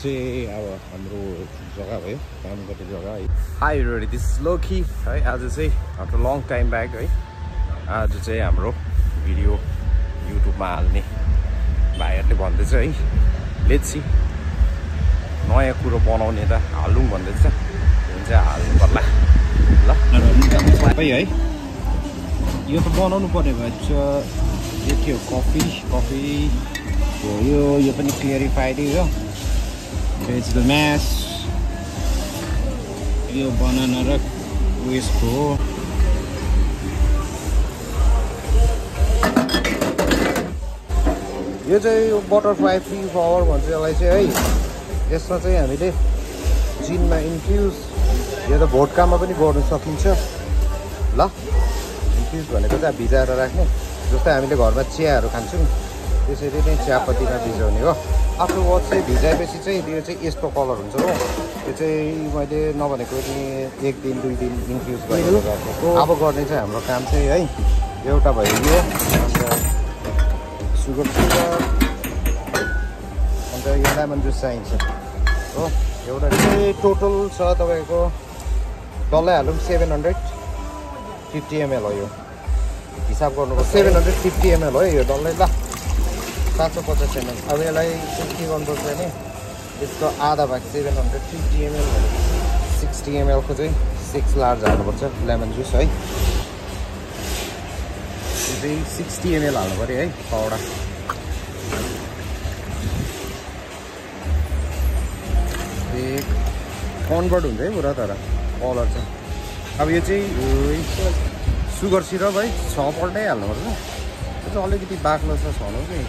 चाहिँ अब हाम्रो जग्गा भयो काम गर्ने जग्गा है। High everybody, this is Loki है। आज चाहिँ आफ्टर लङ टाइम ब्याक है, आज चाहिँ हाम्रो भिडियो युट्युबमा हाल्ने भाइहरूले भन्दैछ है, लेट्स सी नयाँ कुरो बनाउने त हालौँ भन्दैछ, हुन्छ हाल्नु पर्ला ल सबै है। यो त बनाउनु पर्ने भएछ। यो के हो, कफी हो यो पनि क्लियरिफाइड हो। vegetable mash, यो बनाना र उयसको हो। यो चाहिँ बटरफ्लाई फ्री फ्लावर भन्छ यसलाई चाहिँ है। यसमा चाहिँ हामीले जिनमा इन्फ्युज, यो त भोडकामा पनि गर्न सकिन्छ ल। इन्फ्युज भनेको चाहिँ भिजाएर राख्ने, जस्तै हामीले घरमा चियाहरू खान्छौँ त्यसरी नै चियापत्तीमा भिजाउने हो। आफ्टर वाच चाहिँ भिजाएपछि चाहिँ यो चाहिँ यस्तो कलर हुन्छ हो। यो चाहिँ मैले नभनेको नि 1 दिन 2 दिन इन्फ्युज गरेर राखेको। अब गर्ने चाहिँ हाम्रो काम चाहिँ है, एउटा भयो यो, अन्त सुगर अन्त यो लेमन जुस चाहिन्छ हो। एउटा चाहिँ टोटल छ तपाईँको डल्लै हालौँ 750 ml हो। यो हिसाब गर्नुपर्छ, 750 ml हो यो डल्लै ल, 750 ml। अब यसलाई के गर्नुपर्छ भने यसको आधा भाग 750 ml भनेको 60 ml को चाहिँ 6 लार्ज हाल्नुपर्छ लेमन जुस है। यो चाहिँ 60 ml हाल्नु पऱ्यो है, पाउडर। कन्भर्ट हुन्छ है पुरा, तर कलर चाहिँ अब यो चाहिँ सुगर सिरप है 6 पल्टै हाल्नुपर्छ। यो चाहिँ अलिकति बाक्लो छ छनु कि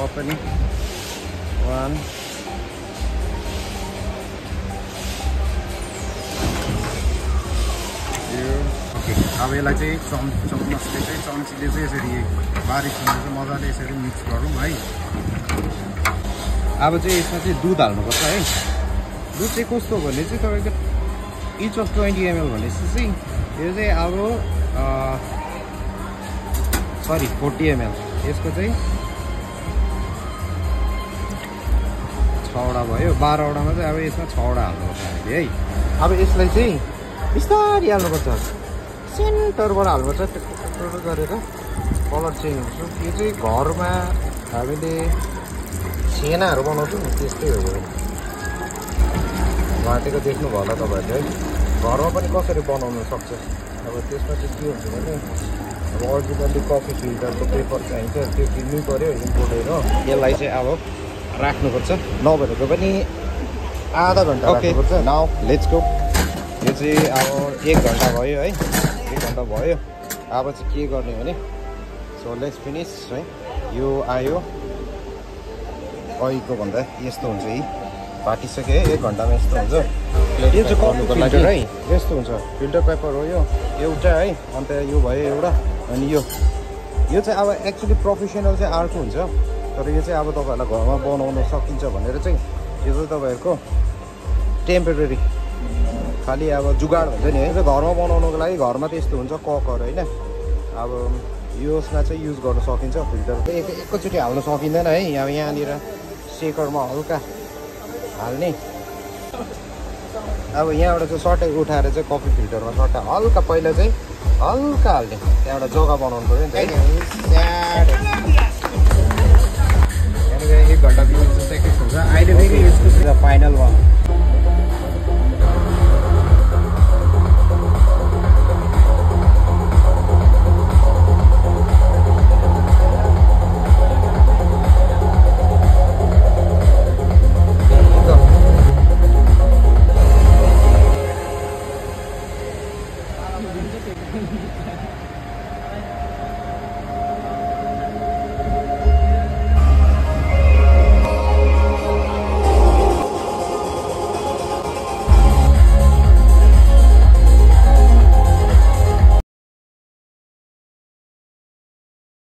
पनि 1 ओके। अब यसलाई चाहिँ चम्चीले चाहिँ यसरी बारीसँग चाहिँ मजाले यसरी मिक्स गरौँ है। अब चाहिँ यसमा चाहिँ दुध हाल्नुपर्छ है। दुध चाहिँ कस्तो भने चाहिँ तपाईँको इच अफ 20 ml भनेपछि चाहिँ यो चाहिँ अब 40 ml। यसको चाहिँ 6वटा भयो, 12वटामा चाहिँ अब यसमा 6वटा हाल्नुपर्छ हामीले है। अब यसलाई चाहिँ बिस्तारै हाल्नुपर्छ, सेन्टरबाट हाल्नुपर्छ टोटल गरेर कलर चेन्ज हुन्छ। यो चाहिँ घरमा हामीले छेनाहरू बनाउँछौँ त्यस्तै हो। घाँटेको देख्नुभयो होला तपाईँहरूले है, घरमा पनि कसरी बनाउनु सक्छ। अब त्यसमा चाहिँ के हुन्छ भने अब अर्जिनल्ली कफी फिल्टरको पेपर चाहिन्छ, त्यो किन्नै पऱ्यो इम्पोर्टेड हो। यसलाई चाहिँ अब राख्नुपर्छ, नभनेको पनि आधा घन्टा राख्नुपर्छ। Now let's go. यो चाहिँ अब 1 घन्टा भयो है, 1 घन्टा भयो। अब चाहिँ के गर्ने भने सो लेट्स फिनिस है। यो आयो अहिलेको भन्दा यस्तो हुन्छ है, बाटिसक्यो है, 1 घन्टामा यस्तो हुन्छ। यो चाहिँ कफीको लागि है, यस्तो हुन्छ। फिल्टर पेपर हो यो एउटा है, अन्त यो भयो एउटा, अनि यो चाहिँ अब एक्चुअली प्रोफेसनल चाहिँ अर्को हुन्छ, तर यो चाहिँ अब तपाईँहरूलाई घरमा बनाउन सकिन्छ भनेर चाहिँ यो चाहिँ तपाईँहरूको टेम्परेरी खालि अब जुगाड हुन्छ नि है। यो चाहिँ घरमा बनाउनुको लागि घरमा त यस्तो हुन्छ ककहरू होइन। अब यसमा चाहिँ युज गर्न सकिन्छ फिल्टर। एकैचोटि हाल्नु सकिँदैन है। अब यहाँनिर सेकरमा हल्का हाल्ने, अब यहाँबाट चाहिँ सट्टै उठाएर चाहिँ कफी फिल्टरमा सट्टा हल्का पहिला चाहिँ हल्का हाल्ने, त्यहाँबाट जग्गा बनाउनु पऱ्यो नि त है। 1 घन्टा पिउनु जस्तै हुन्छ। अहिले फेरि यसको फाइनल भयो।